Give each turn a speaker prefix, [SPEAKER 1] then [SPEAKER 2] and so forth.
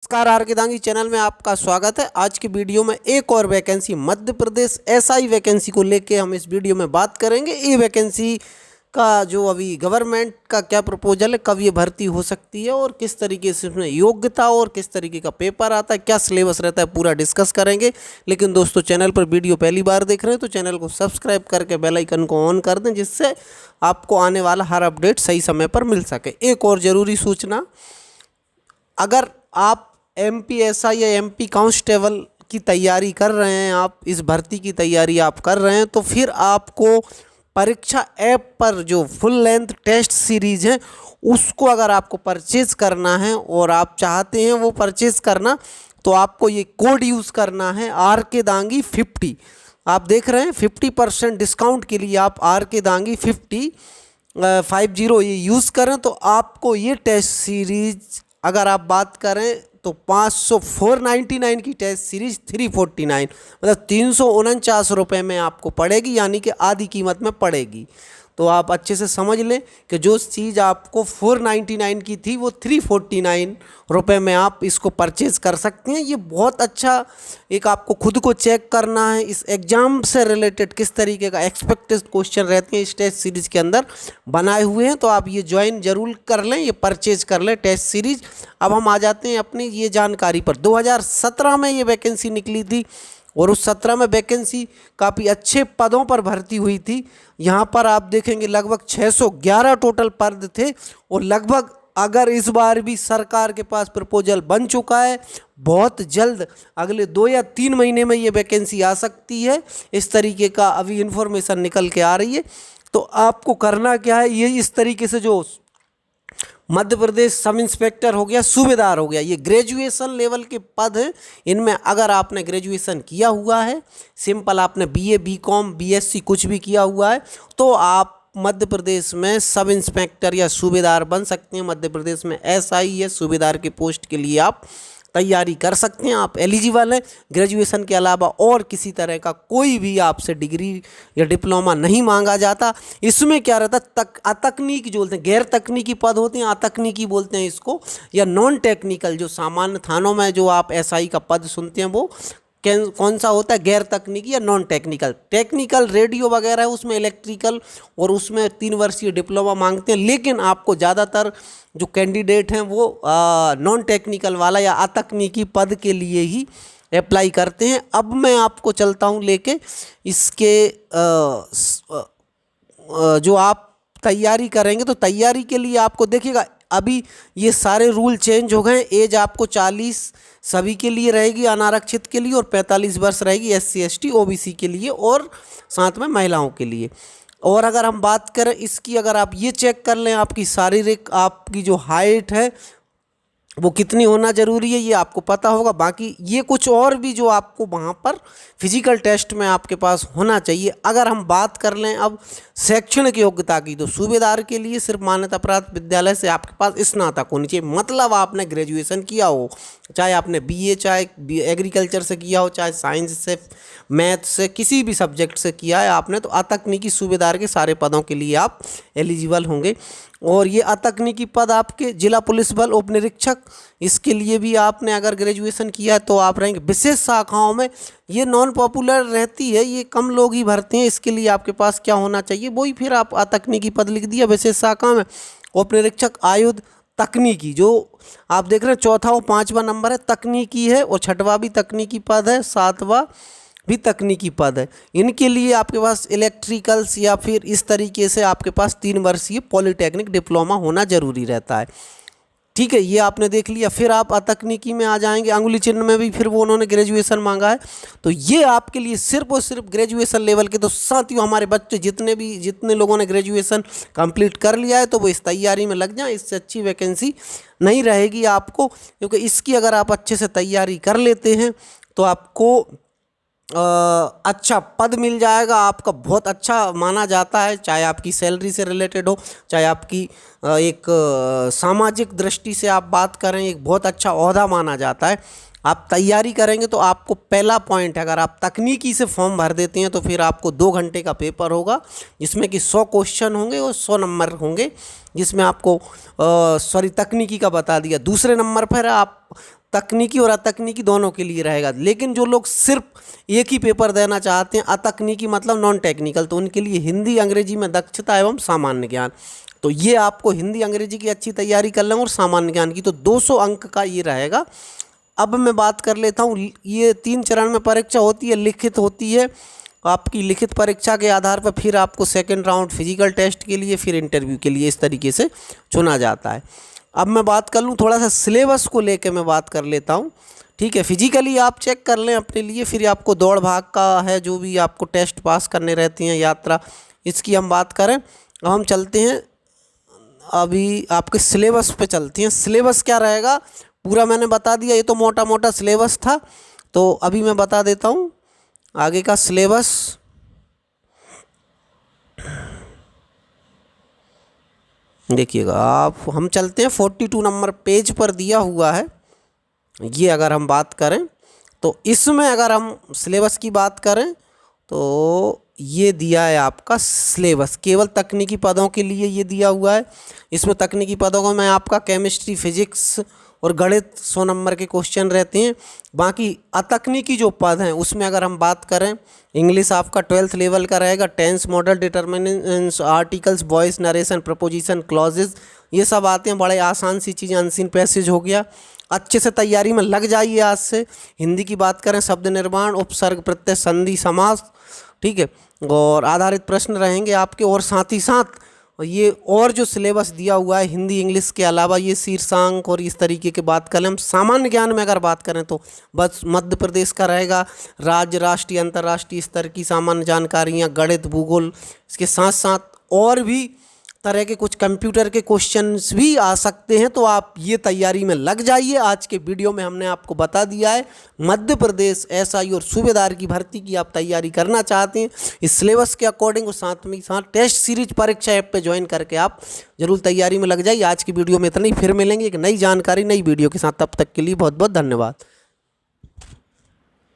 [SPEAKER 1] नमस्कार, आर के दांगी चैनल में आपका स्वागत है। आज की वीडियो में एक और vacancy Madhya Pradesh SI vacancy को लेके हम इस वीडियो में बात करेंगे। ये वैकेंसी का जो अभी गवर्नमेंट का क्या प्रपोजल है, कब ये भर्ती हो सकती है और किस तरीके से इसमें योग्यता और किस तरीके का पेपर आता है, क्या सिलेबस रहता है, पूरा डिस्कस करेंगे। लेकिन दोस्तों, चैनल पर वीडियो पहली बार देख रहे हैं तो चैनल को सब्सक्राइब करके बेल आइकन को ऑन कर दें, जिससे आपको आने वाला हर अपडेट सही समय पर मिल सके। एक और ज़रूरी सूचना, अगर आप एमपीएसआई या एमपी कांस्टेबल की तैयारी कर रहे हैं, आप इस भर्ती की तैयारी आप कर रहे हैं, तो फिर आपको परीक्षा ऐप पर जो फुल लेंथ टेस्ट सीरीज है उसको अगर आपको परचेज़ करना है और आप चाहते हैं वो परचेज़ करना, तो आपको ये कोड यूज़ करना है आर के दांगी 50। आप देख रहे हैं 50% डिस्काउंट के लिए आप आर के दांगी 50 ये यूज़ करें तो आपको ये टेस्ट सीरीज अगर आप बात करें तो 499 की टेस्ट सीरीज 349 मतलब 349 रुपये में आपको पड़ेगी, यानी कि आधी कीमत में पड़ेगी। तो आप अच्छे से समझ लें कि जो चीज़ आपको 499 की थी वो 349 रुपये में आप इसको परचेज़ कर सकते हैं। ये बहुत अच्छा, एक आपको खुद को चेक करना है इस एग्ज़ाम से रिलेटेड किस तरीके का एक्सपेक्टेड क्वेश्चन रहते हैं इस टेस्ट सीरीज़ के अंदर बनाए हुए हैं। तो आप ये ज्वाइन जरूर कर लें, ये परचेज़ कर लें टेस्ट सीरीज। अब हम आ जाते हैं अपनी ये जानकारी पर। 2017 में ये वैकेंसी निकली थी और उस 17 में वैकेंसी काफ़ी अच्छे पदों पर भर्ती हुई थी। यहाँ पर आप देखेंगे लगभग 611 टोटल पद थे और लगभग अगर इस बार भी सरकार के पास प्रपोजल बन चुका है, बहुत जल्द अगले 2 या 3 महीने में ये वैकेंसी आ सकती है, इस तरीके का अभी इन्फॉर्मेशन निकल के आ रही है। तो आपको करना क्या है, ये इस तरीके से जो मध्य प्रदेश सब इंस्पेक्टर हो गया, सूबेदार हो गया, ये ग्रेजुएशन लेवल के पद हैं। इनमें अगर आपने ग्रेजुएशन किया हुआ है, सिंपल आपने बीए, बीकॉम, बीएससी कुछ भी किया हुआ है, तो आप मध्य प्रदेश में सब इंस्पेक्टर या सूबेदार बन सकते हैं। मध्य प्रदेश में एसआई या सूबेदार की पोस्ट के लिए आप तैयारी कर सकते हैं, आप एलिजिबल हैं। ग्रेजुएशन के अलावा और किसी तरह का कोई भी आपसे डिग्री या डिप्लोमा नहीं मांगा जाता। इसमें क्या रहता है, अतकनीकी जो बोलते हैं, गैर तकनीकी पद होते हैं, अतकनीकी बोलते हैं इसको, या नॉन टेक्निकल, जो सामान्य थानों में जो आप एसआई का पद सुनते हैं वो कौन सा होता है, गैर तकनीकी या नॉन टेक्निकल। टेक्निकल रेडियो वगैरह है, उसमें इलेक्ट्रिकल और उसमें 3 वर्षीय डिप्लोमा मांगते हैं। लेकिन आपको ज़्यादातर जो कैंडिडेट हैं वो नॉन टेक्निकल वाला या अतकनीकी पद के लिए ही अप्लाई करते हैं। अब मैं आपको चलता हूँ लेके इसके जो आप तैयारी करेंगे, तो तैयारी के लिए आपको देखिएगा अभी ये सारे रूल चेंज हो गए। एज आपको 40 सभी के लिए रहेगी अनारक्षित के लिए, और 45 वर्ष रहेगी SC ST OBC के लिए और साथ में महिलाओं के लिए। और अगर हम बात करें इसकी, अगर आप ये चेक कर लें आपकी शारीरिक, आपकी जो हाइट है वो कितनी होना ज़रूरी है, ये आपको पता होगा। बाकी ये कुछ और भी जो आपको वहाँ पर फिजिकल टेस्ट में आपके पास होना चाहिए। अगर हम बात कर लें अब शैक्षणिक योग्यता की, तो सूबेदार के लिए सिर्फ मान्यता प्राप्त विद्यालय से आपके पास स्नातक होनी चाहिए, मतलब आपने ग्रेजुएशन किया हो, चाहे आपने बीए, चाहे एग्रीकल्चर से किया हो, चाहे साइंस से, मैथ से, किसी भी सब्जेक्ट से किया है आपने, तो अतकनीकी सूबेदार के सारे पदों के लिए आप एलिजिबल होंगे। और ये अतकनीकी पद आपके जिला पुलिस बल उप निरीक्षक, इसके लिए भी आपने अगर ग्रेजुएशन किया है तो आप रहेंगे। विशेष शाखाओं में ये नॉन पॉपुलर रहती है, ये कम लोग ही भरते हैं, इसके लिए आपके पास क्या होना चाहिए वही फिर आप अतकनीकी पद लिख दिया। विशेष शाखा में उप निरीक्षक आयुध तकनीकी, जो आप देख रहे हैं 4था और 5वां नंबर है, तकनीकी है, और 6वां भी तकनीकी पद है, 7वां भी तकनीकी पद है। इनके लिए आपके पास इलेक्ट्रिकल्स या फिर इस तरीके से आपके पास 3 वर्षीय पॉलिटेक्निक डिप्लोमा होना जरूरी रहता है। ठीक है, ये आपने देख लिया। फिर आप अतकनीकी में आ जाएंगे, अंगुली चिन्ह में भी फिर वो उन्होंने ग्रेजुएशन मांगा है। तो ये आपके लिए सिर्फ और सिर्फ ग्रेजुएशन लेवल के। तो साथियों, हमारे बच्चे जितने लोगों ने ग्रेजुएशन कंप्लीट कर लिया है तो वो इस तैयारी में लग जाएं, इससे अच्छी वैकेंसी नहीं रहेगी आपको, क्योंकि इसकी अगर आप अच्छे से तैयारी कर लेते हैं तो आपको अच्छा पद मिल जाएगा, आपका बहुत अच्छा माना जाता है, चाहे आपकी सैलरी से रिलेटेड हो, चाहे आपकी एक सामाजिक दृष्टि से आप बात करें, एक बहुत अच्छा ओहदा माना जाता है। आप तैयारी करेंगे तो आपको पहला पॉइंट है, अगर आप तकनीकी से फॉर्म भर देते हैं तो फिर आपको 2 घंटे का पेपर होगा, जिसमें कि 100 क्वेश्चन होंगे और 100 नंबर होंगे, जिसमें आपको तकनीकी का बता दिया। दूसरे नंबर पर आप तकनीकी और अतकनीकी दोनों के लिए रहेगा। लेकिन जो लोग सिर्फ एक ही पेपर देना चाहते हैं, अतकनीकी मतलब नॉन टेक्निकल, तो उनके लिए हिंदी अंग्रेजी में दक्षता एवं सामान्य ज्ञान। तो ये आपको हिंदी अंग्रेजी की अच्छी तैयारी कर लें और सामान्य ज्ञान की, तो 200 अंक का ये रहेगा। अब मैं बात कर लेता हूँ, ये 3 चरण में परीक्षा होती है, लिखित होती है। आपकी लिखित परीक्षा के आधार पर फिर आपको सेकंड राउंड फिजिकल टेस्ट के लिए, फिर इंटरव्यू के लिए, इस तरीके से चुना जाता है। अब मैं बात कर लूँ थोड़ा सा सिलेबस को लेकर, मैं बात कर लेता हूँ, ठीक है। फिजिकली आप चेक कर लें अपने लिए, फिर आपको दौड़ भाग का है, जो भी आपको टेस्ट पास करने रहते हैं, यात्रा, इसकी हम बात करें। अब हम चलते हैं, अभी आपके सिलेबस पे चलते हैं। सिलेबस क्या रहेगा पूरा मैंने बता दिया, ये तो मोटा मोटा सिलेबस था, तो अभी मैं बता देता हूँ आगे का सिलेबस। देखिएगा आप, हम चलते हैं 42 नंबर पेज पर दिया हुआ है ये। अगर हम बात करें तो इसमें अगर हम सिलेबस की बात करें तो ये दिया है आपका सिलेबस, केवल तकनीकी पदों के लिए ये दिया हुआ है। इसमें तकनीकी पदों में आपका केमिस्ट्री, फिजिक्स और गणित 100 नंबर के क्वेश्चन रहते हैं। बाकी अतकनीकी जो पद हैं उसमें अगर हम बात करें, इंग्लिश आपका 12th लेवल का रहेगा, tense, modal, determinants, articles, voice, narration, preposition, clauses, ये सब आते हैं। बड़े आसान सी चीज़ें, अनसीन पैसेज हो गया, अच्छे से तैयारी में लग जाइए आज से। हिंदी की बात करें, शब्द निर्माण, उपसर्ग, प्रत्यय, संधि, समास, ठीक है, और आधारित प्रश्न रहेंगे आपके। और साथ ही साथ ये और जो सिलेबस दिया हुआ है हिंदी इंग्लिश के अलावा, ये शीर्षांक और इस तरीके की बात करें। हम सामान्य ज्ञान में अगर बात करें तो बस मध्य प्रदेश का रहेगा, राज्य, राष्ट्रीय, अंतर्राष्ट्रीय स्तर की सामान्य जानकारियाँ, गणित, भूगोल, इसके साथ साथ और भी तरह के कुछ कंप्यूटर के क्वेश्चंस भी आ सकते हैं। तो आप ये तैयारी में लग जाइए। आज के वीडियो में हमने आपको बता दिया है, मध्य प्रदेश एसआई और सूबेदार की भर्ती की आप तैयारी करना चाहते हैं इस सिलेबस के अकॉर्डिंग, और साथ में साथ टेस्ट सीरीज परीक्षा ऐप पे ज्वाइन करके आप जरूर तैयारी में लग जाइए। आज की वीडियो में इतना ही, फिर मिलेंगे एक नई जानकारी नई वीडियो के साथ। तब तक के लिए बहुत बहुत धन्यवाद।